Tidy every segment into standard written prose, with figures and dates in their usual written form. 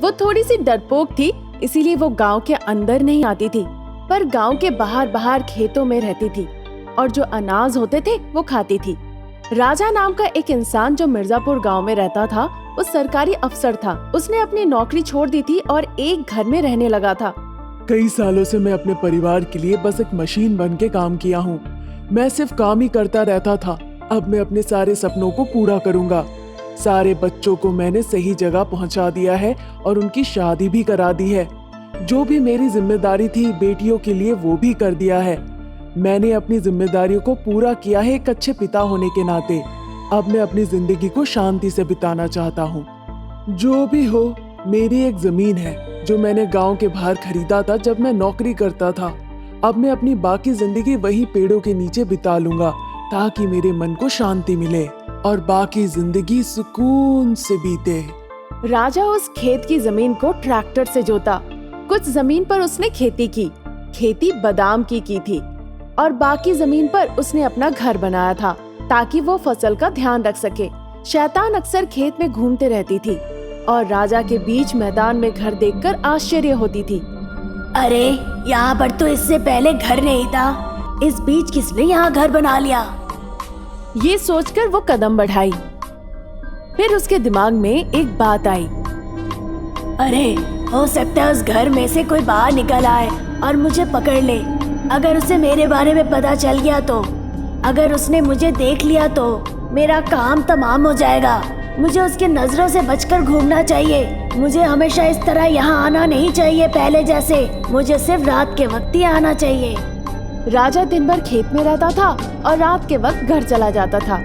वो थोड़ी सी डरपोक थी, इसीलिए वो गांव के अंदर नहीं आती थी, पर गांव के बाहर बाहर खेतों में रहती थी और जो अनाज होते थे वो खाती थी। राजा नाम का एक इंसान जो मिर्जापुर गांव में रहता था, वो सरकारी अफसर था। उसने अपनी नौकरी छोड़ दी थी और एक घर में रहने लगा था। कई सालों से मैं अपने परिवार के लिए बस एक मशीन बन के काम किया हूँ। मैं सिर्फ काम ही करता रहता था। अब मैं अपने सारे सपनों को पूरा करूँगा। सारे बच्चों को मैंने सही जगह पहुँचा दिया है और उनकी शादी भी करा दी है। जो भी मेरी जिम्मेदारी थी बेटियों के लिए वो भी कर दिया है। मैंने अपनी जिम्मेदारियों को पूरा किया है एक अच्छे पिता होने के नाते। अब मैं अपनी जिंदगी को शांति से बिताना चाहता हूँ। जो भी हो, मेरी एक जमीन है जो मैंने गांव के बाहर खरीदा था जब मैं नौकरी करता था। अब मैं अपनी बाकी जिंदगी वही पेड़ों के नीचे बिता लूंगा ताकि मेरे मन को शांति मिले और बाकी जिंदगी सुकून से बीते। राजा उस खेत की जमीन को ट्रैक्टर से जोता। कुछ जमीन पर उसने खेती की। खेती बादाम की थी और बाकी जमीन पर उसने अपना घर बनाया था ताकि वो फसल का ध्यान रख सके। शैतान अक्सर खेत में घूमते रहती थी और राजा के बीच मैदान में घर देखकर आश्चर्य होती थी। अरे, यहाँ पर तो इससे पहले घर नहीं था। इस बीच किसने यहाँ घर बना लिया? ये सोचकर वो कदम बढ़ाई। फिर उसके दिमाग में एक बात आई। अरे, हो सकता है उस घर में से कोई बाहर निकल आए और मुझे पकड़ ले। अगर उसे मेरे बारे में पता चल गया तो, अगर उसने मुझे देख लिया तो मेरा काम तमाम हो जाएगा। मुझे उसकी नजरों से बचकर घूमना चाहिए। मुझे हमेशा इस तरह यहाँ आना नहीं चाहिए पहले जैसे। मुझे सिर्फ रात के वक्त ही आना चाहिए। राजा दिन भर खेत में रहता था और रात के वक्त घर चला जाता था।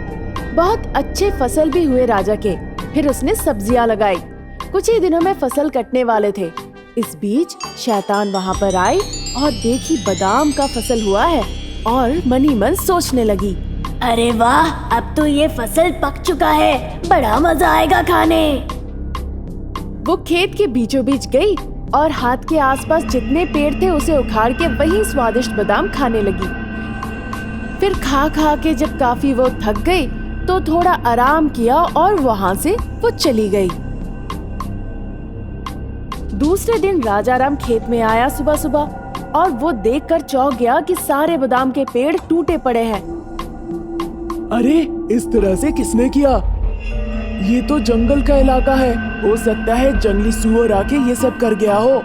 बहुत अच्छे फसल भी हुए राजा के। फिर उसने सब्जियां लगाई। कुछ ही दिनों में फसल कटने वाले थे। इस बीच शैतान वहाँ पर आई और देखी बादाम का फसल हुआ है और मनी मन सोचने लगी, अरे वाह, अब तो ये फसल पक चुका है। बड़ा मजा आएगा खाने। वो खेत के बीचों बीच गई और हाथ के आसपास जितने पेड़ थे उसे उखाड़ के वही स्वादिष्ट बादाम खाने लगी। फिर खा खा के जब काफी वो थक गई तो थोड़ा आराम किया और वहाँ से वो चली गई। दूसरे दिन राजाराम खेत में आया सुबह सुबह और वो देखकर चौंक गया कि सारे बादाम के पेड़ टूटे पड़े हैं। अरे, इस तरह से किसने किया? ये तो जंगल का इलाका है। हो सकता है जंगली सूअर आके ये सब कर गया हो।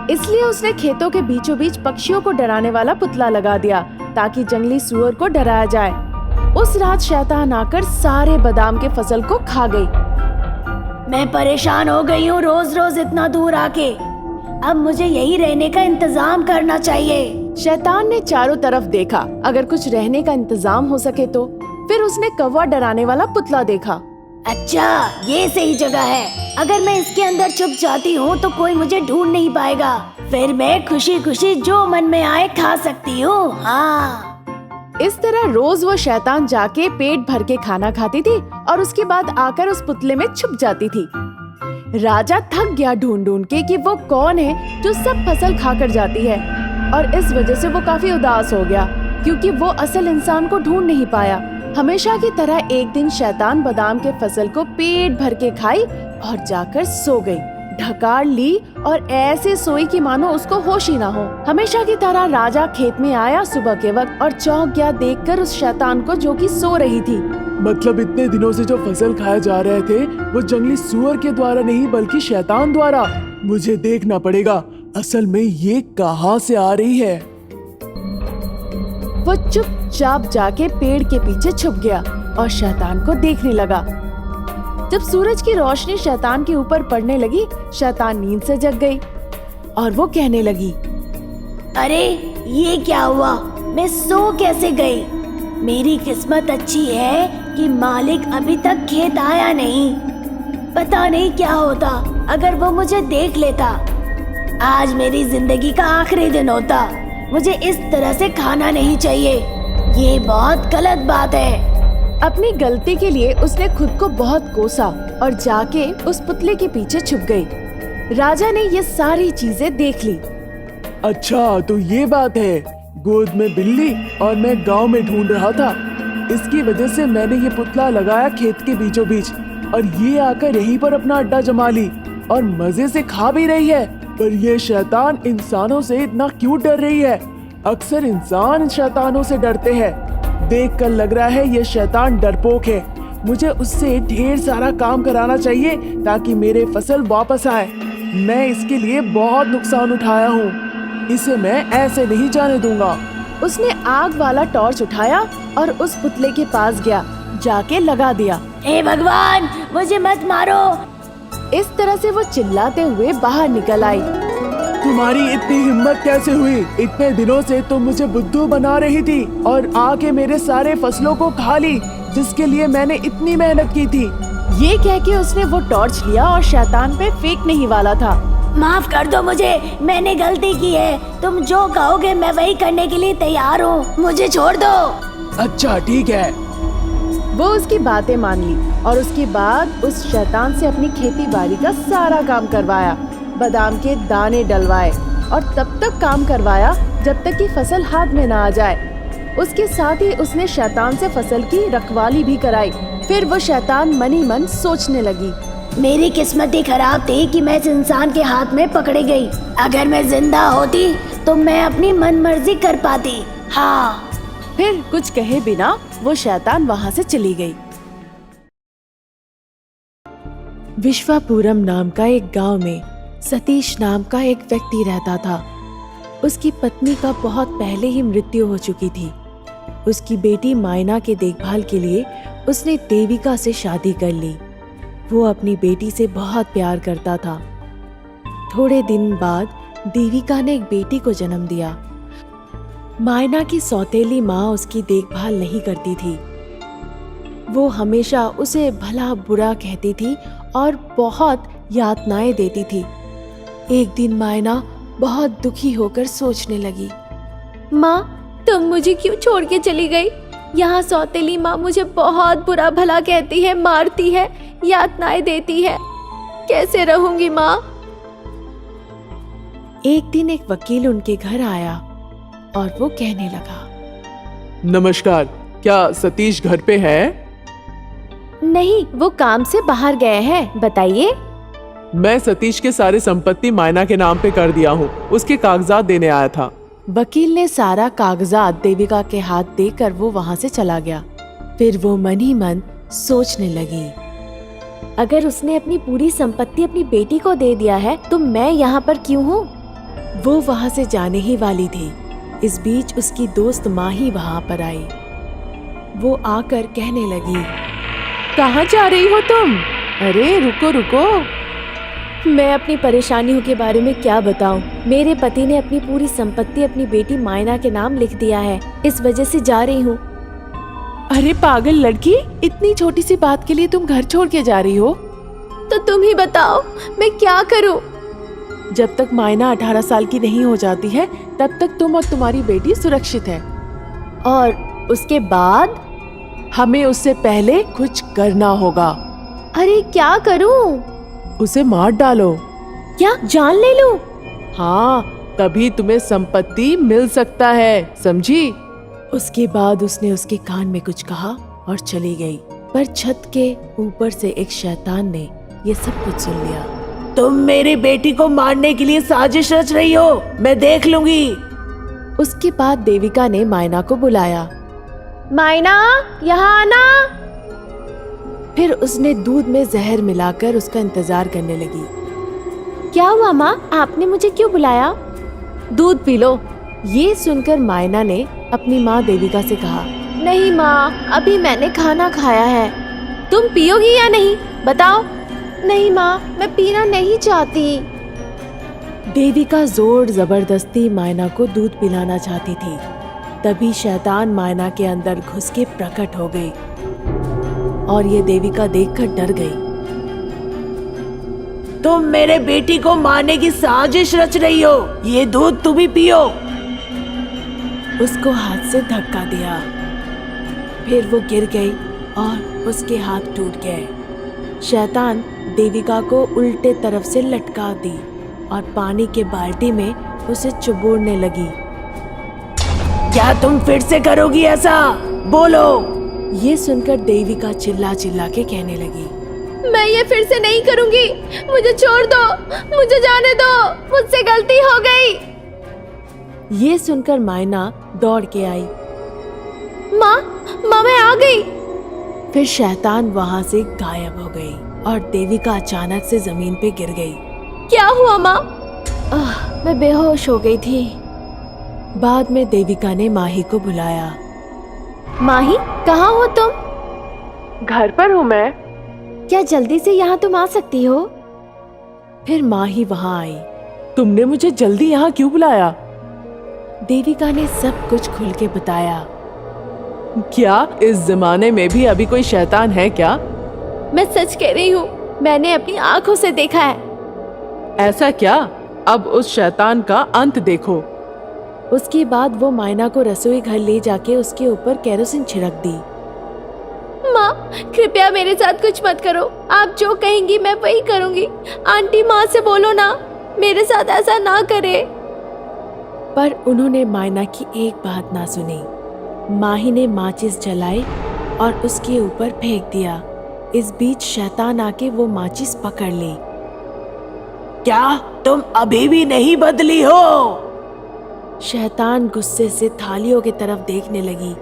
इसलिए उसने खेतों के बीचों बीच पक्षियों को डराने वाला पुतला लगा दिया ताकि जंगली सूअर को डराया जाए। उस रात शैतान आकर सारे बादाम के फसल को खा गई। मैं परेशान हो गई हूँ रोज रोज इतना दूर आके। अब मुझे यही रहने का इंतजाम करना चाहिए। शैतान ने चारों तरफ देखा, अगर कुछ रहने का इंतजाम हो सके तो। फिर उसने कौवा डराने वाला पुतला देखा। अच्छा, ये सही जगह है। अगर मैं इसके अंदर छुप जाती हूँ तो कोई मुझे ढूंढ नहीं पाएगा। फिर मैं खुशी खुशी जो मन में आए खा सकती हूँ। हाँ, इस तरह रोज वो शैतान जाके पेट भर के खाना खाती थी और उसके बाद आकर उस पुतले में छुप जाती थी। राजा थक गया ढूंढ ढूंढ के कि वो कौन है जो सब फसल खाकर जाती है और इस वजह से वो काफी उदास हो गया क्योंकि वो असल इंसान को ढूंढ नहीं पाया। हमेशा की तरह एक दिन शैतान बादाम के फसल को पेट भर के खाई और जाकर सो गई। ढकार ली और ऐसे सोई कि मानो उसको होश ही ना हो। हमेशा की तरह राजा खेत में आया सुबह के वक्त और चौंक गया देखकर उस शैतान को जो कि सो रही थी। मतलब इतने दिनों से जो फसल खाए जा रहे थे वो जंगली सूअर के द्वारा नहीं बल्कि शैतान द्वारा। मुझे देखना पड़ेगा असल में ये कहाँ से आ रही है। वो चुपचाप जाके पेड़ के पीछे छुप गया और शैतान को देखने लगा। जब सूरज की रोशनी शैतान के ऊपर पड़ने लगी, शैतान नींद से जग गई और वो कहने लगी, अरे ये क्या हुआ? मैं सो कैसे गई? मेरी किस्मत अच्छी है कि मालिक अभी तक खेत आया नहीं। पता नहीं क्या होता अगर वो मुझे देख लेता। आज मेरी जिंदगी का आखिरी दिन होता। मुझे इस तरह से खाना नहीं चाहिए। ये बहुत गलत बात है। अपनी गलती के लिए उसने खुद को बहुत कोसा और जाके उस पुतले के पीछे छुप गई। राजा ने ये सारी चीजें देख ली। अच्छा, तो ये बात है। गोद में बिल्ली और मैं गांव में ढूंढ रहा था। इसकी वजह से मैंने ये पुतला लगाया खेत के बीचों बीच और ये आकर यहीं पर अपना अड्डा जमा ली। और मजे से खा भी रही है। पर ये शैतान इंसानों से इतना क्यों डर रही है? अक्सर इंसान शैतानों से डरते हैं। देखकर लग रहा है ये शैतान डरपोक है। मुझे उससे ढेर सारा काम कराना चाहिए ताकि मेरे फसल वापस आए। मैं इसके लिए बहुत नुकसान उठाया हूँ, इसे मैं ऐसे नहीं जाने दूंगा। उसने आग वाला टॉर्च उठाया और उस पुतले के पास गया, जाके लगा दिया। हे भगवान, मुझे मत मारो। इस तरह से वो चिल्लाते हुए बाहर निकल आई। तुम्हारी इतनी हिम्मत कैसे हुई? इतने दिनों से तुम मुझे बुद्धू बना रही थी और आके मेरे सारे फसलों को खा ली, जिसके लिए मैंने इतनी मेहनत की थी। ये कह के उसने वो टॉर्च लिया और शैतान पे फेंकने ही वाला था। माफ कर दो मुझे, मैंने गलती की है। तुम जो कहोगे मैं वही करने के लिए तैयार हूँ, मुझे छोड़ दो। अच्छा ठीक है। वो उसकी बातें मान ली और उसके बाद उस शैतान से अपनी खेती बाड़ी का सारा काम करवाया, बादाम के दाने डलवाए और तब तक काम करवाया जब तक कि फसल हाथ में ना आ जाए। उसके साथ ही उसने शैतान से फसल की रखवाली भी कराई। फिर वो शैतान मन ही मन सोचने लगी, मेरी किस्मत ही खराब थी कि मैं इस इंसान के हाथ में पकड़ी गई। अगर मैं जिंदा होती तो मैं अपनी मनमर्जी कर पाती। हाँ। फिर कुछ कहे बिना वो शैतान वहाँ से चली गई। विश्वापुरम नाम का एक गांव में सतीश नाम का एक व्यक्ति रहता था। उसकी पत्नी का बहुत पहले ही मृत्यु हो चुकी थी। उसकी बेटी मायना के देखभाल के लिए उसने देविका से शादी कर ली। वो अपनी बेटी से बहुत प्यार करता था। थोड़े दिन बाद देविका ने एक बेटी को जन्म दिया। मायना की सौतेली माँ उसकी देखभाल नहीं करती थी। वो हमेशा उसे भला बुरा कहती थी और बहुत यातनाएं देती थी। एक दिन मायना बहुत दुखी होकर सोचने लगी, माँ, तुम मुझे क्यों छोड़ के चली गई? यहाँ सौतेली माँ मुझे बहुत बुरा भला कहती है, मारती है, यातनाएं देती है। कैसे रहूंगी माँ? एक दिन एक वकील उनके घर आया और वो कहने लगा, नमस्कार, क्या सतीश घर पे है? नहीं, वो काम से बाहर गए हैं, बताइए। मैं सतीश के सारे संपत्ति मायना के नाम पे कर दिया हूँ, उसके कागजात देने आया था। वकील ने सारा कागजात देविका के हाथ देकर वो वहाँ से चला गया। फिर वो मन ही मन सोचने लगी, अगर उसने अपनी पूरी संपत्ति अपनी बेटी को दे दिया है तो मैं यहाँ पर क्यों हूँ? वो वहाँ से जाने ही वाली थी। इस बीच उसकी दोस्त माँ ही वहाँ पर आई। वो आकर कहने लगी, कहाँ जा रही हो तुम? अरे रुको रुको। मैं अपनी परेशानियों के बारे में क्या बताऊं? मेरे पति ने अपनी पूरी संपत्ति अपनी बेटी मायना के नाम लिख दिया है, इस वजह से जा रही हूँ। अरे पागल लड़की, इतनी छोटी सी बात के लिए तुम घर छोड़ के जा रही हो? तो तुम ही बताओ, मैं क्या करूं? जब तक मायना 18 साल की नहीं हो जाती है तब तक तुम और तुम्हारी बेटी सुरक्षित है। और उसके बाद? हमें उससे पहले कुछ करना होगा। अरे क्या करूं? उसे मार डालो। क्या जान ले लूं? हाँ, तभी तुम्हें संपत्ति मिल सकता है, समझी? उसके बाद उसने उसके कान में कुछ कहा और चली गई। पर छत के ऊपर से एक शैतान ने ये सब कुछ सुन लिया। तुम मेरी बेटी को मारने के लिए साजिश रच रही हो, मैं देख लूंगी। उसके बाद देविका ने मायना को बुलाया। मायना, यहाँ आना। फिर उसने दूध में जहर मिलाकर उसका इंतजार करने लगी। क्या हुआ माँ, आपने मुझे क्यों बुलाया? दूध पी लो। ये सुनकर मायना ने अपनी माँ देविका से कहा, नहीं माँ, अभी मैंने खाना खाया है। तुम पियोगी या नहीं, बताओ? नहीं माँ, मैं पीना नहीं चाहती। देविका जोर जबरदस्ती मायना को दूध पिलाना चाहती थी। तभी शैतान मायना के अंदर घुस के प्रकट हो गई और ये देविका देखकर डर गई। तुम मेरे बेटी को मारने की साजिश रच रही हो, ये दूध तुम ही पियो। उसको हाथ से धक्का दिया। फिर वो गिर गई और उसके हाथ टूट गए। शैतान देविका को उल्टे तरफ से लटका दी और पानी के बाल्टी में उसे चुबोड़ने लगी। क्या तुम फिर से करोगी ऐसा? बोलो। ये सुनकर देविका चिल्ला चिल्ला के कहने लगी, मैं ये फिर से नहीं करूंगी। मुझे छोड़ दो, मुझे जाने दो, मुझसे गलती हो गई। ये सुनकर मायना दौड़ के आई। माँ, मैं आ गई। फिर शैतान वहां से गायब हो गई और देविका अचानक से जमीन पे गिर गई। क्या हुआ माँ? मैं बेहोश हो गई थी। बाद में देविका ने माही को बुलाया। माही, कहाँ हो तुम? घर पर हूँ मैं। क्या जल्दी से यहाँ तुम आ सकती हो? फिर माही वहाँ आई। तुमने मुझे जल्दी यहाँ क्यों बुलाया? देविका ने सब कुछ खुल के बताया। क्या इस जमाने में भी अभी कोई शैतान है क्या? मैं सच कह रही हूँ, मैंने अपनी आंखों से देखा है। ऐसा क्या? अब उस शैतान का अंत देखो। उसके बाद वो मायना को रसोई घर ले जाके उसके ऊपर केरोसिन छिड़क दी। माँ, कृपया मेरे साथ कुछ मत करो। आप जो कहेंगी मैं वही करूँगी। आंटी, माँ से बोलो ना, मेरे साथ ऐसा ना करे। पर उन्होंने मायना की एक बात ना सुनी। माही ने माचिस जलाई और उसके ऊपर फेंक दिया। इस बीच शैतान आके वो माचिस पकड़ ली। क्या तुम अभी भी नहीं बदली हो? शैतान गुस्से से थालियों की तरफ देखने लगी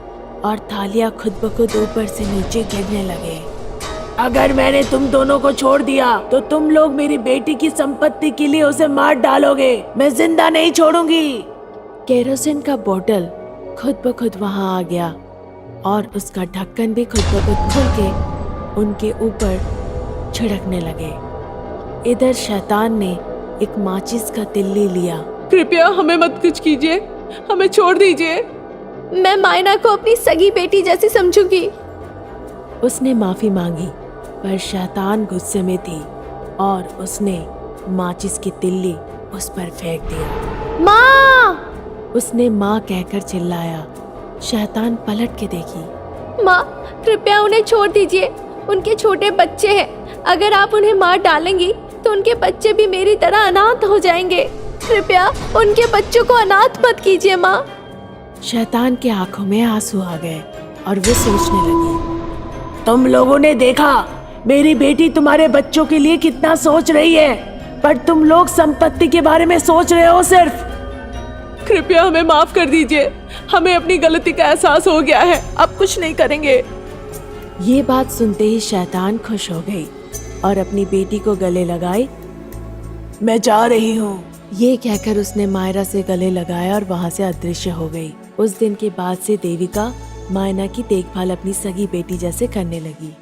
और थालियां खुद ब खुद ऊपर से नीचे गिरने लगे। अगर मैंने तुम दोनों को छोड़ दिया तो तुम लोग मेरी बेटी की संपत्ति के लिए उसे मार डालोगे। मैं जिंदा नहीं छोड़ूंगी। केरोसिन का बोतल खुद ब खुद वहां आ गया और उसका ढक्कन भी खुद ब खुद खुल के उनके ऊपर छिड़कने लगे। इधर शैतान ने एक माचिस का तिल्ली लिया। कृपया हमें मत कुछ कीजिए, हमें छोड़ दीजिए। मैं मायना को अपनी सगी बेटी जैसी समझूंगी। उसने माफी मांगी, पर शैतान गुस्से में थी और उसने माचिस की तिल्ली उस पर फेंक दिया। माँ! उसने माँ कहकर चिल्लाया। शैतान पलट के देखी। माँ, कृपया उन्हें छोड़ दीजिए। उनके छोटे बच्चे हैं। अगर आप उन्हें मार डालेंगी तो उनके बच्चे भी मेरी तरह अनाथ हो जाएंगे। कृपया उनके बच्चों को अनाथ मत कीजिए माँ। शैतान के आंखों में आंसू आ गए और वो सोचने लगी। तुम लोगों ने देखा मेरी बेटी तुम्हारे बच्चों के लिए कितना सोच रही है, पर तुम लोग संपत्ति के बारे में सोच रहे हो सिर्फ। कृपया हमें माफ कर दीजिए, हमें अपनी गलती का एहसास हो गया है, अब कुछ नहीं करेंगे। ये बात सुनते ही शैतान खुश हो गई और अपनी बेटी को गले लगाई। मैं जा रही हूँ। ये कहकर उसने मायरा से गले लगाया और वहाँ से अदृश्य हो गई। उस दिन के बाद से देविका मायना की देखभाल अपनी सगी बेटी जैसे करने लगी।